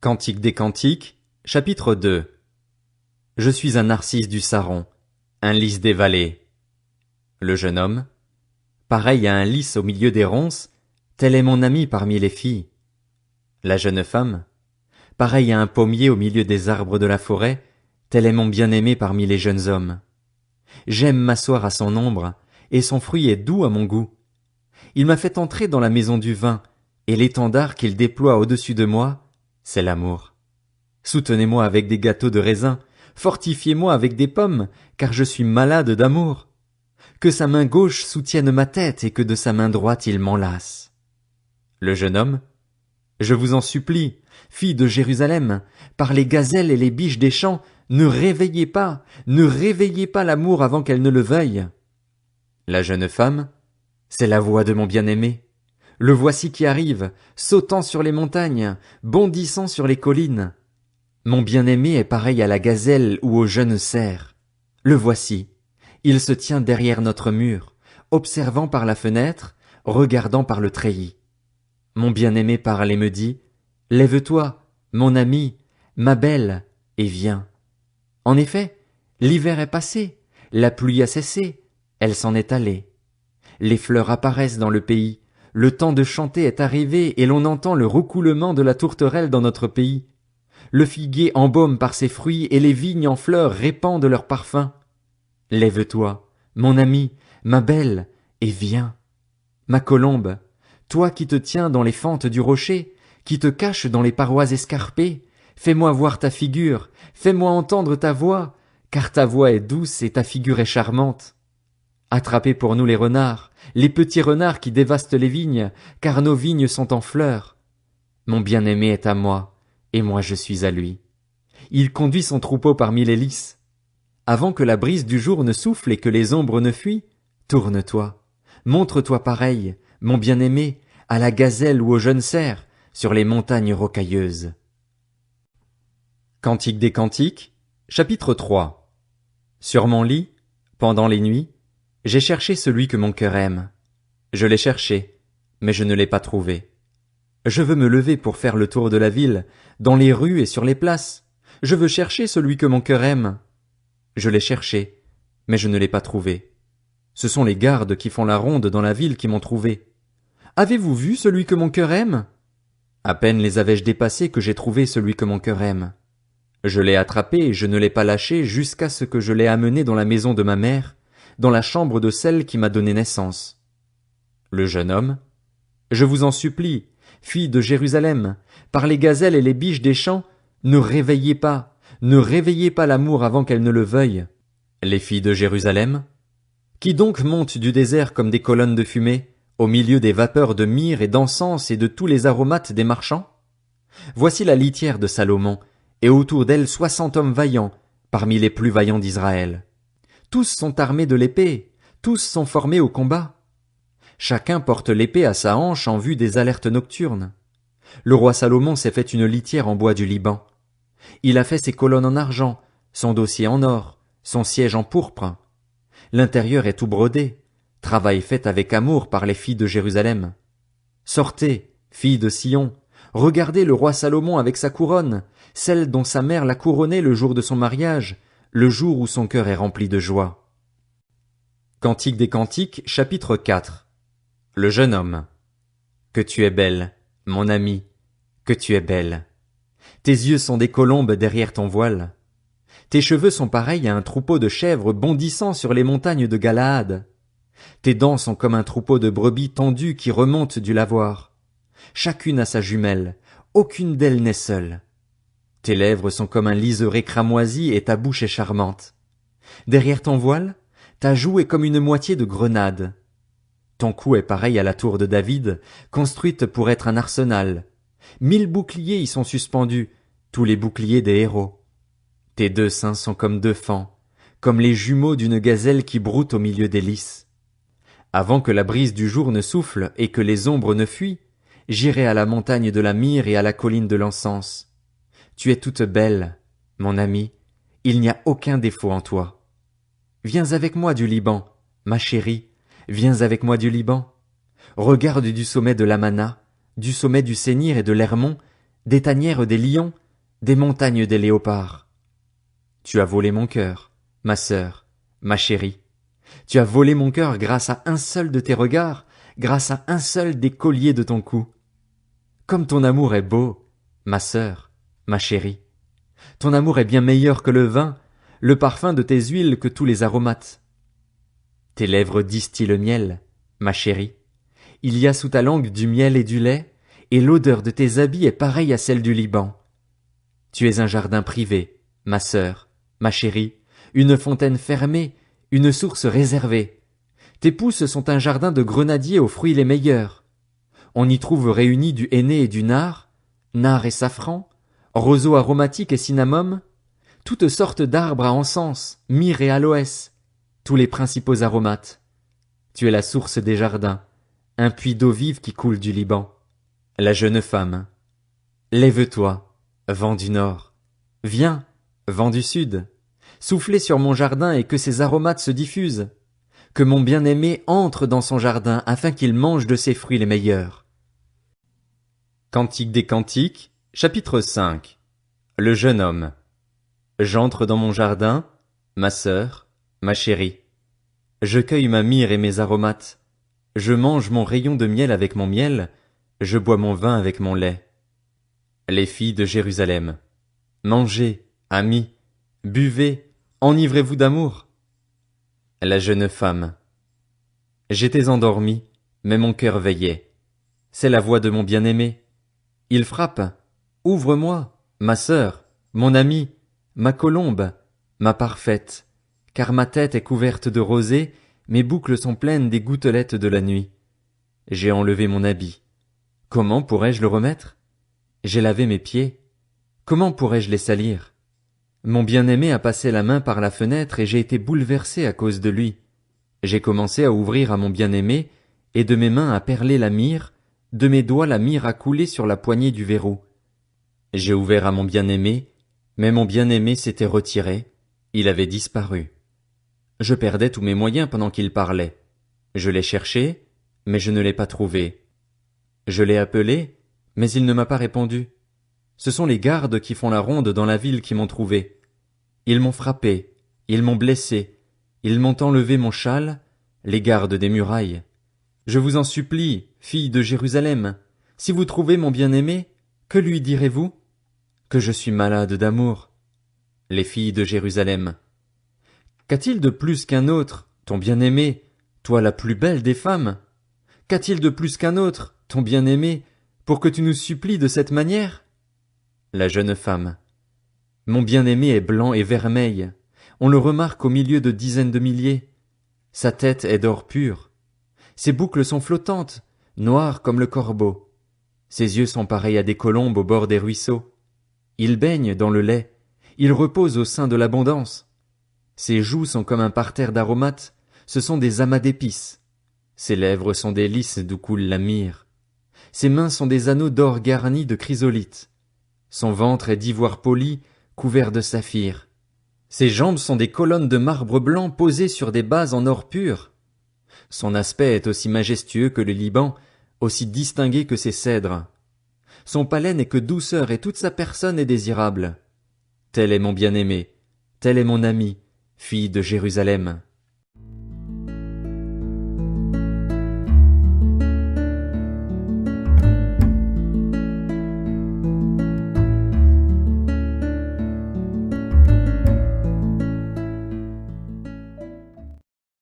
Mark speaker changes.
Speaker 1: Cantique des Cantiques, chapitre 2. Je suis un narcisse du Saron, un lys des vallées. Le jeune homme, pareil à un lys au milieu des ronces, tel est mon ami parmi les filles. La jeune femme, pareil à un pommier au milieu des arbres de la forêt, tel est mon bien-aimé parmi les jeunes hommes. J'aime m'asseoir à son ombre, et son fruit est doux à mon goût. Il m'a fait entrer dans la maison du vin, et l'étendard qu'il déploie au-dessus de moi, c'est l'amour. Soutenez-moi avec des gâteaux de raisin, fortifiez-moi avec des pommes, car je suis malade d'amour. Que sa main gauche soutienne ma tête et que de sa main droite il m'enlace. Le jeune homme, je vous en supplie, filles de Jérusalem, par les gazelles et les biches des champs, ne réveillez pas l'amour avant qu'elle ne le veuille. La jeune femme, c'est la voix de mon bien-aimé. Le voici qui arrive, sautant sur les montagnes, bondissant sur les collines. Mon bien-aimé est pareil à la gazelle ou au jeune cerf. Le voici. Il se tient derrière notre mur, observant par la fenêtre, regardant par le treillis. Mon bien-aimé parle et me dit, « Lève-toi, mon ami, ma belle, et viens. » En effet, l'hiver est passé, la pluie a cessé, elle s'en est allée. Les fleurs apparaissent dans le pays, le temps de chanter est arrivé et l'on entend le roucoulement de la tourterelle dans notre pays. Le figuier embaume par ses fruits et les vignes en fleurs répandent leurs parfums. Lève-toi, mon ami, ma belle, et viens. Ma colombe, toi qui te tiens dans les fentes du rocher, qui te caches dans les parois escarpées, fais-moi voir ta figure, fais-moi entendre ta voix, car ta voix est douce et ta figure est charmante. Attrapez pour nous les petits renards qui dévastent les vignes, car nos vignes sont en fleurs. Mon bien-aimé est à moi, et moi je suis à lui. Il conduit son troupeau parmi les lys. Avant que la brise du jour ne souffle et que les ombres ne fuient, tourne-toi, montre-toi pareil, mon bien-aimé, à la gazelle ou au jeune cerf, sur les montagnes rocailleuses. Cantique des Cantiques, chapitre 3. Sur mon lit, pendant les nuits, j'ai cherché celui que mon cœur aime. Je l'ai cherché, mais je ne l'ai pas trouvé. Je veux me lever pour faire le tour de la ville, dans les rues et sur les places. Je veux chercher celui que mon cœur aime. Je l'ai cherché, mais je ne l'ai pas trouvé. Ce sont les gardes qui font la ronde dans la ville qui m'ont trouvé. Avez-vous vu celui que mon cœur aime? À peine les avais-je dépassés que j'ai trouvé celui que mon cœur aime. Je l'ai attrapé et je ne l'ai pas lâché jusqu'à ce que je l'ai amené dans la maison de ma mère, dans la chambre de celle qui m'a donné naissance. Le jeune homme, je vous en supplie, filles de Jérusalem, par les gazelles et les biches des champs, ne réveillez pas l'amour avant qu'elle ne le veuille. Les filles de Jérusalem, qui donc montent du désert comme des colonnes de fumée, au milieu des vapeurs de myrrhe et d'encens et de tous les aromates des marchands? Voici la litière de Salomon, et autour d'elle 60 hommes vaillants, parmi les plus vaillants d'Israël. Tous sont armés de l'épée, tous sont formés au combat. Chacun porte l'épée à sa hanche en vue des alertes nocturnes. Le roi Salomon s'est fait une litière en bois du Liban. Il a fait ses colonnes en argent, son dossier en or, son siège en pourpre. L'intérieur est tout brodé, travail fait avec amour par les filles de Jérusalem. Sortez, filles de Sion, regardez le roi Salomon avec sa couronne, celle dont sa mère l'a couronné le jour de son mariage, le jour où son cœur est rempli de joie. Cantique des Cantiques, chapitre 4. Le jeune homme. Que tu es belle, mon ami, que tu es belle. Tes yeux sont des colombes derrière ton voile. Tes cheveux sont pareils à un troupeau de chèvres bondissant sur les montagnes de Galaad. Tes dents sont comme un troupeau de brebis tendues qui remontent du lavoir. Chacune a sa jumelle, aucune d'elles n'est seule. Tes lèvres sont comme un liseré cramoisi et ta bouche est charmante. Derrière ton voile, ta joue est comme une moitié de grenade. Ton cou est pareil à la tour de David, construite pour être un arsenal. 1000 boucliers y sont suspendus, tous les boucliers des héros. Tes 2 seins sont comme 2 faons, comme les jumeaux d'une gazelle qui broute au milieu des lys. Avant que la brise du jour ne souffle et que les ombres ne fuient, j'irai à la montagne de la myrrhe et à la colline de l'encens. Tu es toute belle, mon ami, il n'y a aucun défaut en toi. Viens avec moi du Liban, ma chérie, viens avec moi du Liban. Regarde du sommet de l'Amana, du sommet du Sénir et de l'Hermon, des tanières des lions, des montagnes des léopards. Tu as volé mon cœur, ma sœur, ma chérie. Tu as volé mon cœur grâce à un seul de tes regards, grâce à un seul des colliers de ton cou. Comme ton amour est beau, ma sœur, ma chérie. Ton amour est bien meilleur que le vin, le parfum de tes huiles que tous les aromates. Tes lèvres distillent le miel, ma chérie. Il y a sous ta langue du miel et du lait, et l'odeur de tes habits est pareille à celle du Liban. Tu es un jardin privé, ma sœur, ma chérie, une fontaine fermée, une source réservée. Tes pousses sont un jardin de grenadiers aux fruits les meilleurs. On y trouve réunis du henné et du nard et safran, roseaux aromatiques et cinnamome, toutes sortes d'arbres à encens, myrrhe et aloès, tous les principaux aromates. Tu es la source des jardins, un puits d'eau vive qui coule du Liban. La jeune femme. Lève-toi, vent du nord. Viens, vent du sud. Soufflez sur mon jardin et que ses aromates se diffusent. Que mon bien-aimé entre dans son jardin afin qu'il mange de ses fruits les meilleurs. Cantique des Cantiques, chapitre 5. Le jeune homme. J'entre dans mon jardin, ma sœur, ma chérie. Je cueille ma myrrhe et mes aromates. Je mange mon rayon de miel avec mon miel, je bois mon vin avec mon lait. Les filles de Jérusalem. Mangez, amis, buvez, enivrez-vous d'amour. La jeune femme. J'étais endormie, mais mon cœur veillait. C'est la voix de mon bien-aimé. Il frappe. Ouvre-moi, ma sœur, mon amie, ma colombe, ma parfaite, car ma tête est couverte de rosée, mes boucles sont pleines des gouttelettes de la nuit. J'ai enlevé mon habit. Comment pourrais-je le remettre? J'ai lavé mes pieds. Comment pourrais-je les salir? Mon bien-aimé a passé la main par la fenêtre et j'ai été bouleversé à cause de lui. J'ai commencé à ouvrir à mon bien-aimé, et de mes mains à perler la myrrhe, de mes doigts la myrrhe a coulé sur la poignée du verrou. J'ai ouvert à mon bien-aimé, mais mon bien-aimé s'était retiré, il avait disparu. Je perdais tous mes moyens pendant qu'il parlait. Je l'ai cherché, mais je ne l'ai pas trouvé. Je l'ai appelé, mais il ne m'a pas répondu. Ce sont les gardes qui font la ronde dans la ville qui m'ont trouvé. Ils m'ont frappé, ils m'ont blessé, ils m'ont enlevé mon châle, les gardes des murailles. Je vous en supplie, filles de Jérusalem, si vous trouvez mon bien-aimé, que lui direz-vous? Que je suis malade d'amour. Les filles de Jérusalem. Qu'a-t-il de plus qu'un autre, ton bien-aimé, toi la plus belle des femmes? Qu'a-t-il de plus qu'un autre, ton bien-aimé, pour que tu nous supplies de cette manière? La jeune femme. Mon bien-aimé est blanc et vermeil. On le remarque au milieu de dizaines de milliers. Sa tête est d'or pur. Ses boucles sont flottantes, noires comme le corbeau. Ses yeux sont pareils à des colombes au bord des ruisseaux. Il baigne dans le lait. Il repose au sein de l'abondance. Ses joues sont comme un parterre d'aromates. Ce sont des amas d'épices. Ses lèvres sont des lys d'où coule la myrrhe. Ses mains sont des anneaux d'or garnis de chrysolites. Son ventre est d'ivoire poli, couvert de saphir. Ses jambes sont des colonnes de marbre blanc posées sur des bases en or pur. Son aspect est aussi majestueux que le Liban, aussi distingué que ses cèdres. Son palais n'est que douceur et toute sa personne est désirable. Tel est mon bien-aimé, tel est mon ami, fille de Jérusalem.